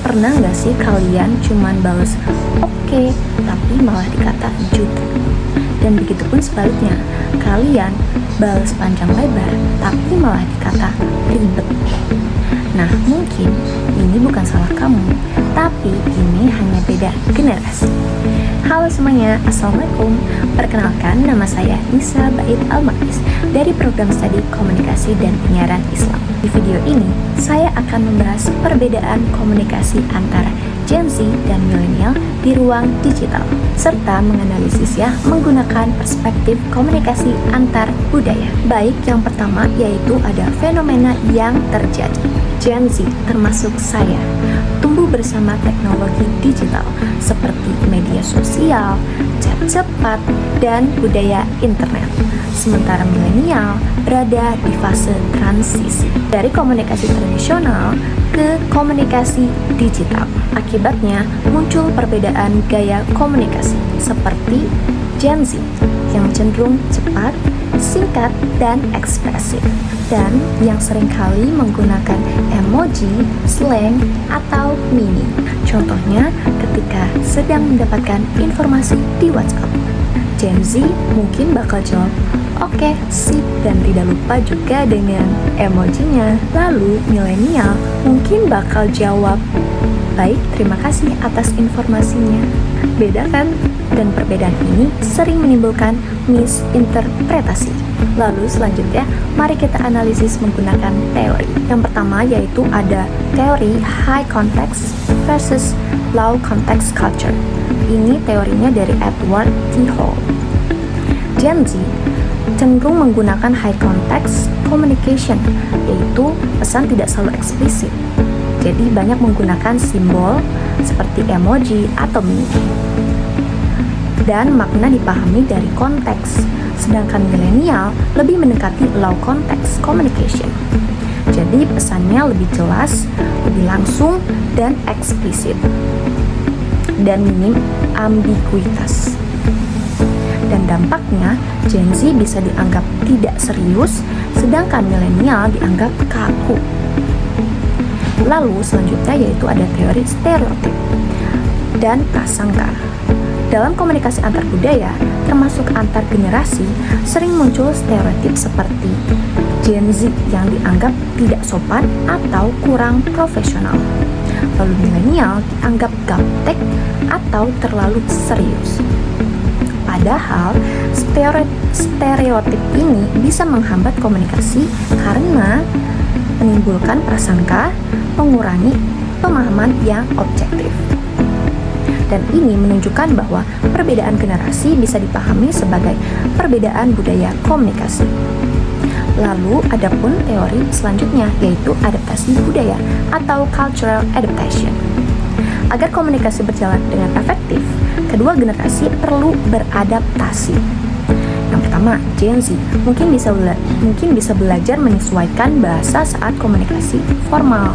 Pernah nggak sih kalian cuman bales oke, tapi malah dikata jutek? Dan begitu pun sebaliknya, kalian bales panjang lebar, tapi malah dikata ribet. Nah, mungkin ini bukan salah kamu, tapi ini hanya beda generasi. Halo semuanya, Assalamualaikum. Perkenalkan, nama saya Nisa Bait Almakis dari program studi komunikasi dan penyiaran Islam. Di video ini, saya akan membahas perbedaan komunikasi antara Gen Z dan milenial di ruang digital, serta menganalisisnya menggunakan perspektif komunikasi antar budaya. Baik, yang pertama yaitu ada fenomena yang terjadi. Gen Z, termasuk saya, tumbuh bersama teknologi digital seperti media sosial, chat cepat, dan budaya internet. Sementara milenial berada di fase transisi dari komunikasi tradisional ke komunikasi digital. Akibatnya muncul perbedaan gaya komunikasi seperti Gen Z yang cenderung cepat, singkat, dan ekspresif, dan yang seringkali menggunakan emoji, slang, atau meme. Contohnya ketika sedang mendapatkan informasi di WhatsApp, Gen Z mungkin bakal jawab oke, sip, dan tidak lupa juga dengan emojinya. Lalu milenial mungkin bakal jawab baik, terima kasih atas informasinya. Beda kan? Dan perbedaan ini sering menimbulkan misinterpretasi. Lalu selanjutnya, mari kita analisis menggunakan teori. Yang pertama yaitu ada teori high context versus low context culture. Ini teorinya dari Edward T. Hall. Gen Z cenderung menggunakan high context communication, yaitu pesan tidak selalu eksplisit. Jadi banyak menggunakan simbol seperti emoji atau meme. Dan makna dipahami dari konteks. Sedangkan milenial lebih mendekati low context communication. Jadi pesannya lebih jelas, lebih langsung, dan eksplisit. Dan minim ambiguitas. Dan dampaknya Gen Z bisa dianggap tidak serius, sedangkan milenial dianggap kaku. Lalu selanjutnya yaitu ada teori stereotip dan prasangka. Dalam komunikasi antar budaya, termasuk antar generasi, sering muncul stereotip seperti Gen Z yang dianggap tidak sopan atau kurang profesional. Lalu milenial dianggap gaptek atau terlalu serius. Padahal stereotip ini bisa menghambat komunikasi karena menimbulkan prasangka, mengurangi pemahaman yang objektif. Dan ini menunjukkan bahwa perbedaan generasi bisa dipahami sebagai perbedaan budaya komunikasi. Lalu ada pun teori selanjutnya yaitu adaptasi budaya atau cultural adaptation. Agar komunikasi berjalan dengan efektif, kedua generasi perlu beradaptasi. Yang pertama, Gen Z mungkin bisa belajar menyesuaikan bahasa saat komunikasi formal.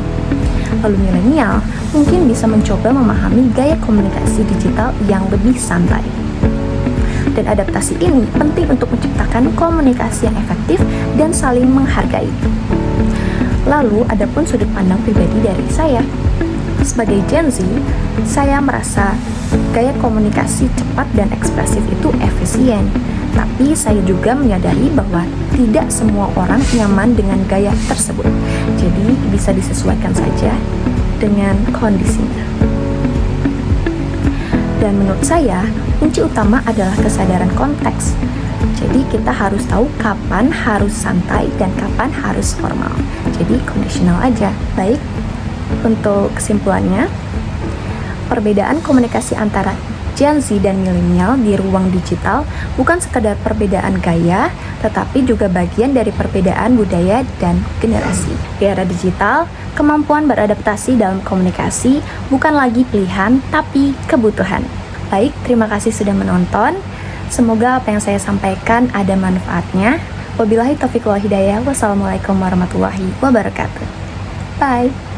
Lalu milenial mungkin bisa mencoba memahami gaya komunikasi digital yang lebih santai. Dan adaptasi ini penting untuk menciptakan komunikasi yang efektif dan saling menghargai. Lalu ada pun sudut pandang pribadi dari saya. Sebagai Gen Z, saya merasa gaya komunikasi cepat dan ekspresif itu efisien. Tapi saya juga menyadari bahwa tidak semua orang nyaman dengan gaya tersebut. Jadi bisa disesuaikan saja dengan kondisinya. Dan menurut saya, kunci utama adalah kesadaran konteks. Jadi kita harus tahu kapan harus santai dan kapan harus formal. Jadi conditional aja. Baik, untuk kesimpulannya, perbedaan komunikasi antara Gen Z dan milenial di ruang digital bukan sekadar perbedaan gaya, tetapi juga bagian dari perbedaan budaya dan generasi. Di era digital, kemampuan beradaptasi dalam komunikasi bukan lagi pilihan, tapi kebutuhan. Baik, terima kasih sudah menonton. Semoga apa yang saya sampaikan ada manfaatnya. Wabillahi taufiq wal hidayah. Wassalamualaikum warahmatullahi wabarakatuh. Bye.